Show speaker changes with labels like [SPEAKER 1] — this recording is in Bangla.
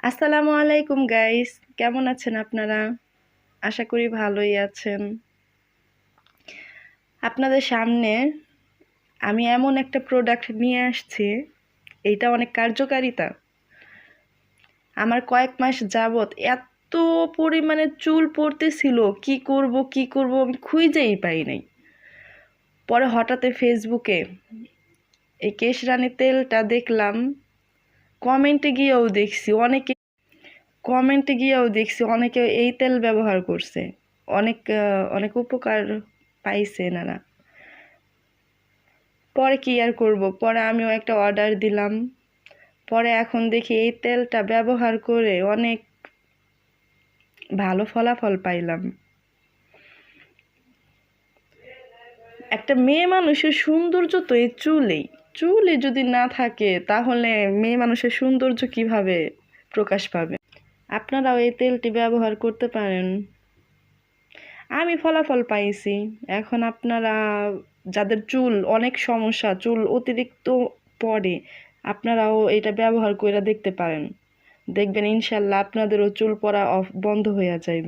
[SPEAKER 1] আসসালামু আলাইকুম গাইস, কেমন আছেন আপনারা? আশা করি ভালোই আছেন। আপনাদের সামনে আমি এমন একটা প্রোডাক্ট নিয়ে আসছি, এইটা অনেক কার্যকারিতা। আমার কয়েক মাস যাবত এত পরিমাণে চুল পড়তেছিল, কি করব আমি খুঁজেই পাই নাই। পরে হঠাৎ ফেসবুকে এই কেশরানি তেলটা দেখলাম, কমেন্টে গিয়েও দেখছি অনেকে অনেকে এই তেল ব্যবহার করছে, অনেক উপকার পাইছে এনারা। পরে কি আর করব, পরে আমিও একটা অর্ডার দিলাম। পরে এখন দেখি এই তেলটা ব্যবহার করে অনেক ভালো ফলাফল পাইলাম। একটা মেয়ে মানুষের সৌন্দর্য তো এই চুলে যদি না থাকে তাহলে মেয়ে মানুষের সৌন্দর্য কিভাবে প্রকাশ পাবে? আপনারাও এই তেলটি ব্যবহার করতে পারেন। আমি ফলাফল পাইছি। এখন আপনারা, যাদের চুল অনেক সমস্যা, চুল অতিরিক্ত পড়ে, আপনারাও এটা ব্যবহার করে দেখতে পারেন। দেখবেন ইনশাল্লাহ আপনাদেরও চুল পড়া বন্ধ হইয়া যাইব।